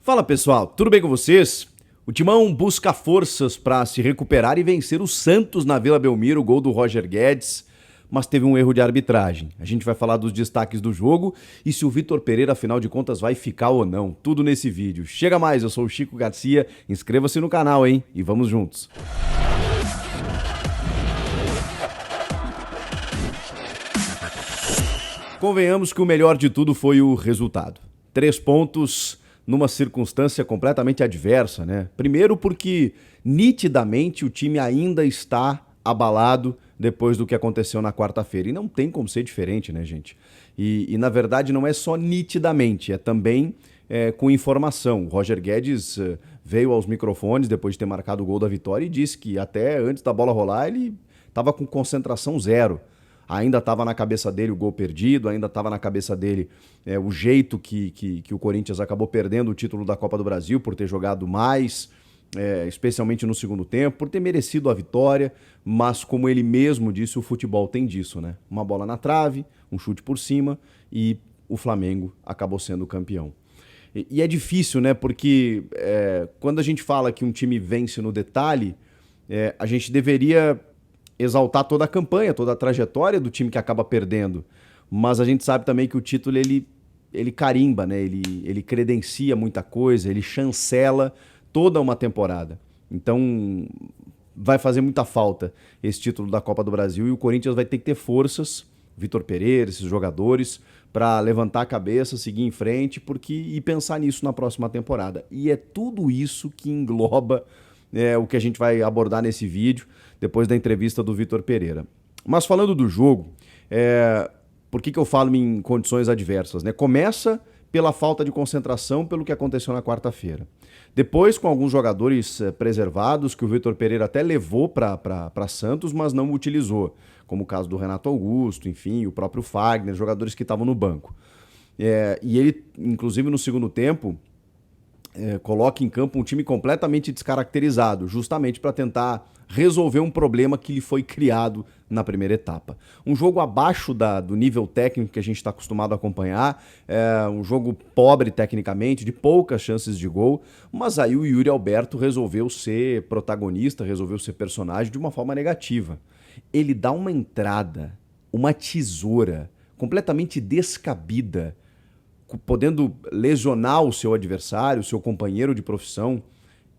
Fala pessoal, tudo bem com vocês? O Timão busca forças para se recuperar e vencer o Santos na Vila Belmiro, gol do Roger Guedes, mas teve um erro de arbitragem. A gente vai falar dos destaques do jogo e se o Vitor Pereira, afinal de contas, vai ficar ou não. Tudo nesse vídeo. Chega mais, eu sou o Chico Garcia, inscreva-se no canal, hein? E vamos juntos. Convenhamos que o melhor de tudo foi o resultado. 3 pontos numa circunstância completamente adversa, né? Primeiro porque nitidamente o time ainda está abalado depois do que aconteceu na quarta-feira. E não tem como ser diferente, né, gente? E na verdade não é só nitidamente, é também com informação. O Roger Guedes veio aos microfones depois de ter marcado o gol da vitória e disse que até antes da bola rolar ele estava com concentração zero. Ainda estava na cabeça dele o gol perdido, ainda estava na cabeça dele o jeito que o Corinthians acabou perdendo o título da Copa do Brasil por ter jogado mais, especialmente no segundo tempo, por ter merecido a vitória, mas como ele mesmo disse, o futebol tem disso, né? Uma bola na trave, um chute por cima e o Flamengo acabou sendo campeão. E é difícil, né? Porque quando a gente fala que um time vence no detalhe, a gente deveria exaltar toda a campanha, toda a trajetória do time que acaba perdendo. Mas a gente sabe também que o título ele carimba, né? Ele credencia muita coisa, ele chancela toda uma temporada. Então vai fazer muita falta esse título da Copa do Brasil e o Corinthians vai ter que ter forças, Vitor Pereira, esses jogadores, para levantar a cabeça, seguir em frente e pensar nisso na próxima temporada. E é tudo isso que engloba o que a gente vai abordar nesse vídeo, depois da entrevista do Vitor Pereira. Mas falando do jogo, por que eu falo em condições adversas, né? Começa pela falta de concentração pelo que aconteceu na quarta-feira. Depois, com alguns jogadores preservados, que o Vitor Pereira até levou para Santos, mas não utilizou, como o caso do Renato Augusto, enfim, o próprio Fagner, jogadores que estavam no banco. E ele, inclusive no segundo tempo, coloca em campo um time completamente descaracterizado, justamente para tentar resolver um problema que lhe foi criado na primeira etapa. Um jogo abaixo do nível técnico que a gente está acostumado a acompanhar, um jogo pobre tecnicamente, de poucas chances de gol, mas aí o Yuri Alberto resolveu ser protagonista, resolveu ser personagem de uma forma negativa. Ele dá uma entrada, uma tesoura completamente descabida, podendo lesionar o seu adversário, o seu companheiro de profissão,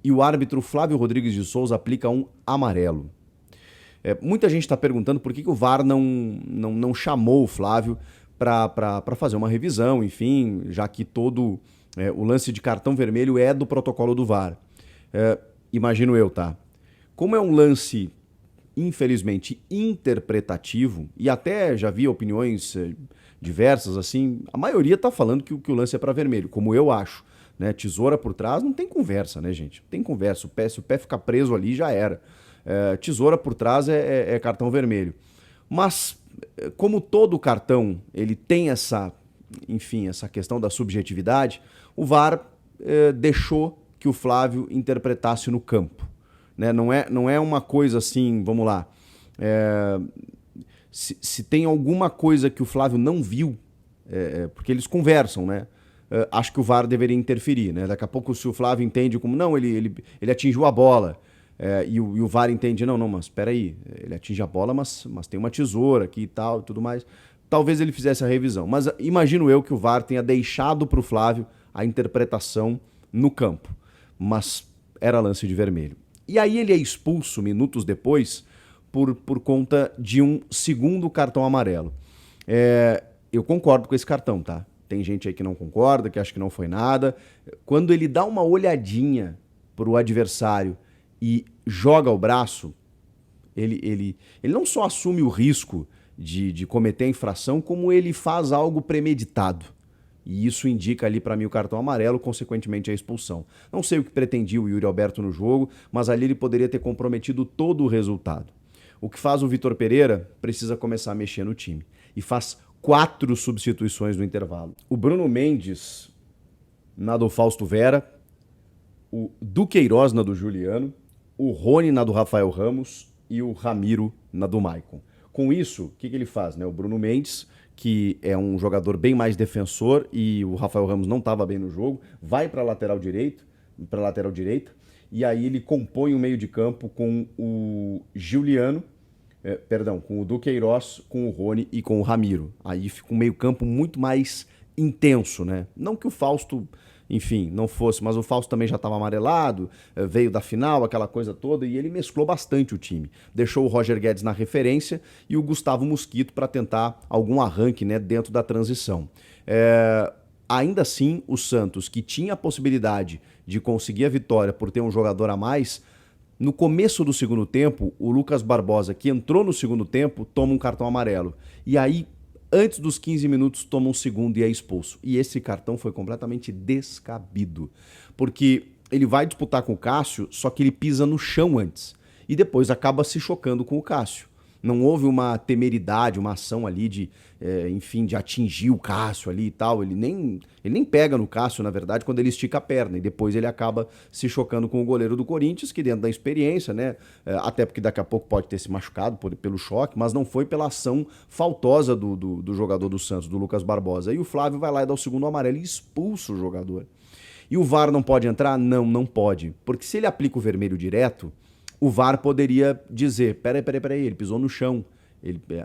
e o árbitro Flávio Rodrigues de Souza aplica um amarelo. Muita gente está perguntando por que o VAR não chamou o Flávio para fazer uma revisão, enfim, já que todo o lance de cartão vermelho é do protocolo do VAR. Imagino eu, tá? Como é um lance, infelizmente, interpretativo, e até já vi opiniões diversas, assim, a maioria está falando que o lance é para vermelho, como eu acho, né? Tesoura por trás, não tem conversa, né, gente? Não tem conversa, se o pé ficar preso ali, já era. Tesoura por trás é cartão vermelho. Mas, como todo cartão, ele tem essa questão da subjetividade, o VAR deixou que o Flávio interpretasse no campo, né? Não é uma coisa assim, vamos lá, se tem alguma coisa que o Flávio não viu, porque eles conversam, né? Acho que o VAR deveria interferir, né? Daqui a pouco, se o Flávio entende como, não, ele atingiu a bola, e o VAR entende, não, mas espera aí, ele atinge a bola, mas tem uma tesoura aqui e tal, e tudo mais. Talvez ele fizesse a revisão. Mas imagino eu que o VAR tenha deixado para o Flávio a interpretação no campo. Mas era lance de vermelho. E aí ele é expulso minutos depois por conta de um segundo cartão amarelo. Eu concordo com esse cartão, tá? Tem gente aí que não concorda, que acha que não foi nada. Quando ele dá uma olhadinha pro adversário e joga o braço, ele não só assume o risco de cometer a infração, como ele faz algo premeditado. E isso indica ali para mim o cartão amarelo, consequentemente a expulsão. Não sei o que pretendia o Yuri Alberto no jogo, mas ali ele poderia ter comprometido todo o resultado. O que faz o Vitor Pereira precisa começar a mexer no time. E faz 4 substituições no intervalo. O Bruno Mendes na do Fausto Vera, o Duqueiroz na do Juliano, o Rony na do Rafael Ramos e o Ramiro na do Maicon. Com isso, o que ele faz, né? O Bruno Mendes, que é um jogador bem mais defensor, e o Rafael Ramos não estava bem no jogo, vai para a lateral direita, e aí ele compõe o meio de campo com o Giuliano, com o Duqueiroz, com o Rony e com o Ramiro. Aí fica um meio campo muito mais intenso, né? Não que o Fausto, enfim, não fosse, mas o Fausto também já estava amarelado, veio da final, aquela coisa toda, e ele mesclou bastante o time. Deixou o Roger Guedes na referência e o Gustavo Mosquito para tentar algum arranque, né, dentro da transição. Ainda assim, o Santos, que tinha a possibilidade de conseguir a vitória por ter um jogador a mais, no começo do segundo tempo, o Lucas Barbosa, que entrou no segundo tempo, toma um cartão amarelo. E aí, antes dos 15 minutos, toma um segundo e é expulso. E esse cartão foi completamente descabido. Porque ele vai disputar com o Cássio, só que ele pisa no chão antes. E depois acaba se chocando com o Cássio. Não houve uma temeridade, uma ação ali de, enfim, de atingir o Cássio ali e tal. Ele nem pega no Cássio, na verdade, quando ele estica a perna. E depois ele acaba se chocando com o goleiro do Corinthians, que dentro da experiência, né? Até porque daqui a pouco pode ter se machucado pelo choque, mas não foi pela ação faltosa do jogador do Santos, do Lucas Barbosa. E o Flávio vai lá e dá o segundo amarelo e expulsa o jogador. E o VAR não pode entrar? Não pode. Porque se ele aplica o vermelho direto, o VAR poderia dizer, peraí, ele pisou no chão,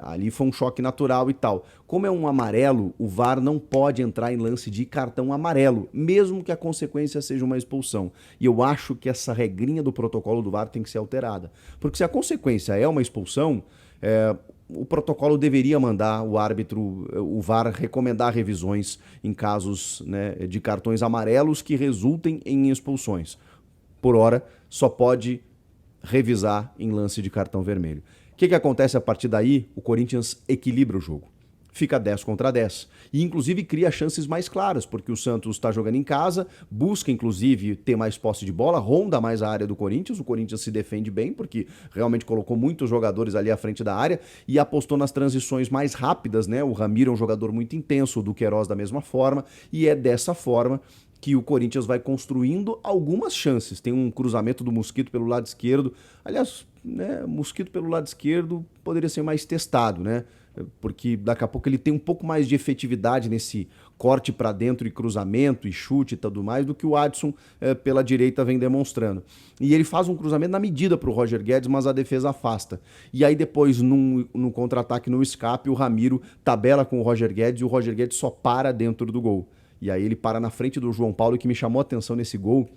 ali foi um choque natural e tal. Como é um amarelo, o VAR não pode entrar em lance de cartão amarelo, mesmo que a consequência seja uma expulsão. E eu acho que essa regrinha do protocolo do VAR tem que ser alterada. Porque se a consequência é uma expulsão, o protocolo deveria mandar o árbitro, o VAR, recomendar revisões em casos, né, de cartões amarelos que resultem em expulsões. Por hora, só pode revisar em lance de cartão vermelho. O que acontece a partir daí? O Corinthians equilibra o jogo. Fica 10 contra 10. E, inclusive, cria chances mais claras, porque o Santos está jogando em casa, busca, inclusive, ter mais posse de bola, ronda mais a área do Corinthians. O Corinthians se defende bem, porque realmente colocou muitos jogadores ali à frente da área e apostou nas transições mais rápidas, né? O Ramiro é um jogador muito intenso, o Duqueiroz da mesma forma, e é dessa forma que o Corinthians vai construindo algumas chances. Tem um cruzamento do Mosquito pelo lado esquerdo. Aliás, né, Mosquito pelo lado esquerdo poderia ser mais testado, né? Porque daqui a pouco ele tem um pouco mais de efetividade nesse corte para dentro e cruzamento e chute e tudo mais do que o Adson pela direita vem demonstrando. E ele faz um cruzamento na medida para o Roger Guedes, mas a defesa afasta. E aí depois, no contra-ataque, no escape, o Ramiro tabela com o Roger Guedes e o Roger Guedes só para dentro do gol. E aí ele para na frente do João Paulo. E o que me chamou a atenção nesse gol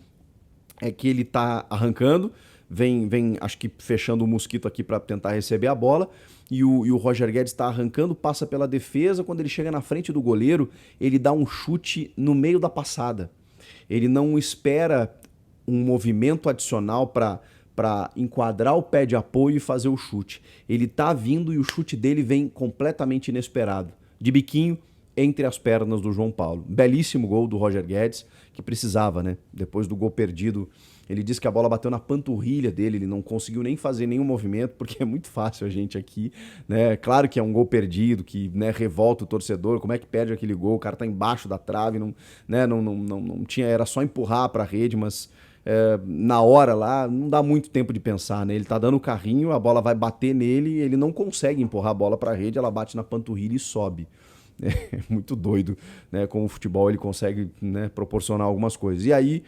é que ele tá arrancando, vem acho que fechando o Mosquito aqui para tentar receber a bola, e o Roger Guedes está arrancando, passa pela defesa, quando ele chega na frente do goleiro, ele dá um chute no meio da passada. Ele não espera um movimento adicional para enquadrar o pé de apoio e fazer o chute. Ele tá vindo e o chute dele vem completamente inesperado. De biquinho, entre as pernas do João Paulo. Belíssimo gol do Roger Guedes, que precisava, né? Depois do gol perdido, ele disse que a bola bateu na panturrilha dele, ele não conseguiu nem fazer nenhum movimento, porque é muito fácil a gente aqui, né? Claro que é um gol perdido, que, né, revolta o torcedor, como é que perde aquele gol? O cara tá embaixo da trave, não, né, não tinha, era só empurrar para a rede, mas na hora lá, não dá muito tempo de pensar, né? Ele tá dando o carrinho, a bola vai bater nele, ele não consegue empurrar a bola para a rede, ela bate na panturrilha e sobe. É muito doido, né? Como o futebol ele consegue, né, proporcionar algumas coisas. E aí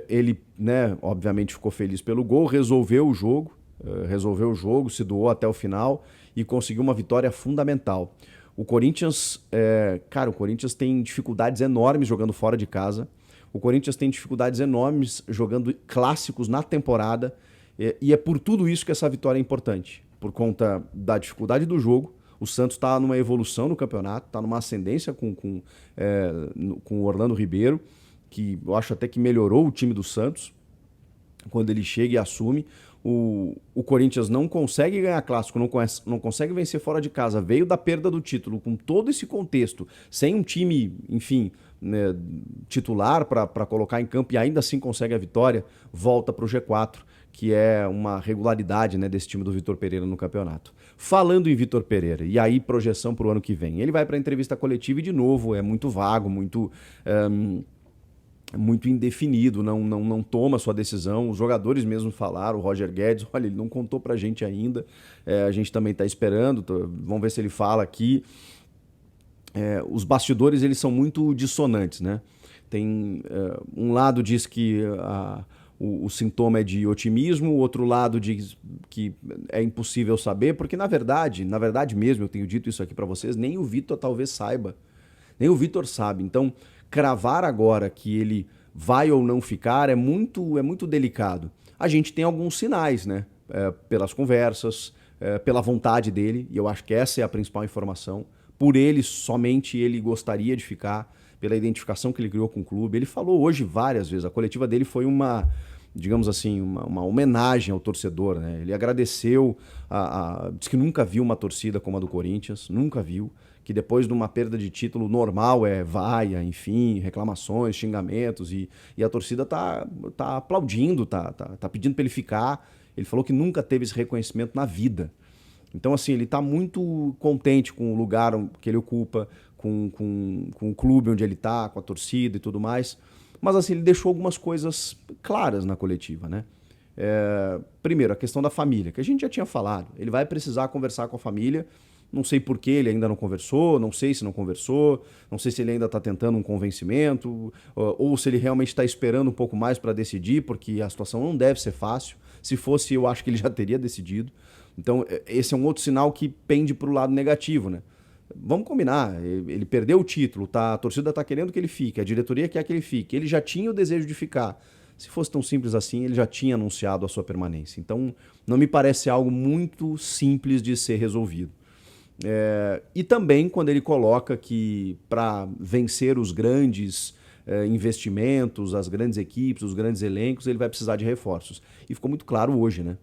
ele, né, obviamente ficou feliz pelo gol, resolveu o jogo, se doou até o final e conseguiu uma vitória fundamental. O Corinthians, o Corinthians tem dificuldades enormes jogando fora de casa. O Corinthians tem dificuldades enormes jogando clássicos na temporada. E é por tudo isso que essa vitória é importante. Por conta da dificuldade do jogo. O Santos está numa evolução no campeonato, está numa ascendência com o Orlando Ribeiro, que eu acho até que melhorou o time do Santos quando ele chega e assume. O Corinthians não consegue ganhar clássico, não consegue vencer fora de casa, veio da perda do título com todo esse contexto, sem um time, enfim, né, titular para colocar em campo e ainda assim consegue a vitória, volta para o G4, que é uma regularidade, né, desse time do Vitor Pereira no campeonato. Falando em Vitor Pereira, e aí projeção para o ano que vem, ele vai para a entrevista coletiva e de novo é muito vago, muito indefinido, não toma sua decisão. Os jogadores mesmo falaram, o Roger Guedes, olha, ele não contou pra gente ainda, a gente também tá esperando, vamos ver se ele fala aqui. os bastidores eles são muito dissonantes, né? Tem um lado diz que o sintoma é de otimismo, o outro lado diz que é impossível saber, porque na verdade mesmo, eu tenho dito isso aqui para vocês, nem o Vitor talvez saiba, nem o Vitor sabe. Então, cravar agora que ele vai ou não ficar é muito delicado. A gente tem alguns sinais, né? Pelas conversas, pela vontade dele, e eu acho que essa é a principal informação. Por ele, somente ele gostaria de ficar, pela identificação que ele criou com o clube. Ele falou hoje várias vezes, a coletiva dele foi uma, digamos assim, uma homenagem ao torcedor, né? Ele agradeceu, diz que nunca viu uma torcida como a do Corinthians, nunca viu, que depois de uma perda de título normal vaia, enfim, reclamações, xingamentos, e a torcida tá aplaudindo, tá pedindo para ele ficar. Ele falou que nunca teve esse reconhecimento na vida. Então, assim, ele está muito contente com o lugar que ele ocupa, com o clube onde ele está, com a torcida e tudo mais. Mas, assim, ele deixou algumas coisas claras na coletiva, né? Primeiro, a questão da família, que a gente já tinha falado. Ele vai precisar conversar com a família. Não sei por que ele ainda não conversou, não sei se não conversou, não sei se ele ainda está tentando um convencimento, ou se ele realmente está esperando um pouco mais para decidir, porque a situação não deve ser fácil. Se fosse, eu acho que ele já teria decidido. Então, esse é um outro sinal que pende para o lado negativo, né? Vamos combinar, ele perdeu o título, tá? A torcida está querendo que ele fique, a diretoria quer que ele fique, ele já tinha o desejo de ficar. Se fosse tão simples assim, ele já tinha anunciado a sua permanência. Então, não me parece algo muito simples de ser resolvido. E também quando ele coloca que para vencer os grandes investimentos, as grandes equipes, os grandes elencos, ele vai precisar de reforços. E ficou muito claro hoje, né?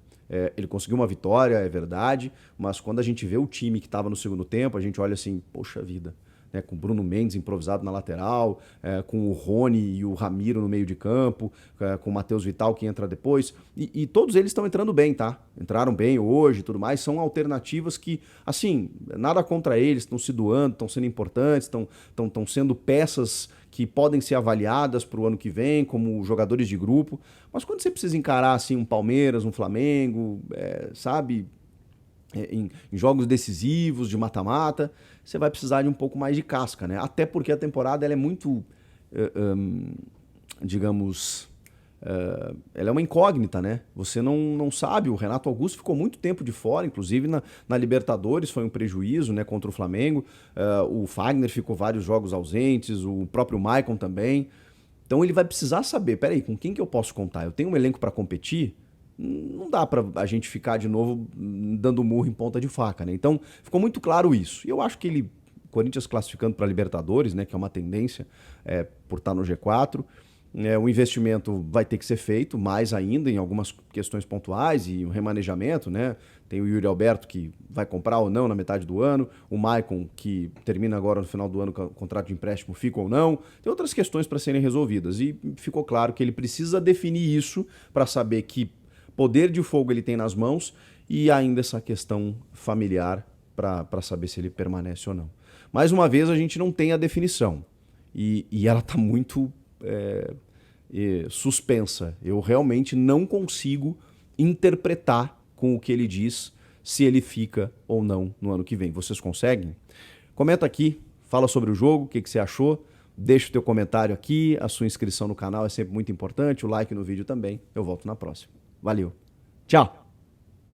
Ele conseguiu uma vitória, é verdade, mas quando a gente vê o time que estava no segundo tempo, a gente olha assim, poxa vida, né, com o Bruno Mendes improvisado na lateral, com o Rony e o Ramiro no meio de campo, com o Matheus Vital que entra depois, e todos eles estão entrando bem, tá? Entraram bem hoje e tudo mais, são alternativas que, assim, nada contra eles, estão se doando, estão sendo importantes, estão sendo peças que podem ser avaliadas para o ano que vem como jogadores de grupo, mas quando você precisa encarar assim um Palmeiras, um Flamengo, sabe, em jogos decisivos, de mata-mata, você vai precisar de um pouco mais de casca, né? Até porque a temporada ela é muito, digamos, ela é uma incógnita, né? Você não sabe, o Renato Augusto ficou muito tempo de fora, inclusive na Libertadores foi um prejuízo, né, contra o Flamengo, o Fagner ficou vários jogos ausentes, o próprio Maicon também. Então ele vai precisar saber, peraí, com quem que eu posso contar? Eu tenho um elenco para competir? Não dá para a gente ficar de novo dando murro em ponta de faca, né? Então ficou muito claro isso. E eu acho que Corinthians classificando para a Libertadores, né, que é uma tendência por estar no G4, o investimento vai ter que ser feito mais ainda em algumas questões pontuais e o remanejamento, né? Tem o Yuri Alberto que vai comprar ou não na metade do ano, o Maicon que termina agora no final do ano com o contrato de empréstimo, fica ou não. Tem outras questões para serem resolvidas e ficou claro que ele precisa definir isso para saber que poder de fogo ele tem nas mãos e ainda essa questão familiar para saber se ele permanece ou não. Mais uma vez, a gente não tem a definição e ela está muito suspensa. Eu realmente não consigo interpretar com o que ele diz se ele fica ou não no ano que vem. Vocês conseguem? Comenta aqui, fala sobre o jogo, o que você achou. Deixa o teu comentário aqui, a sua inscrição no canal é sempre muito importante, o like no vídeo também. Eu volto na próxima. Valeu. Tchau.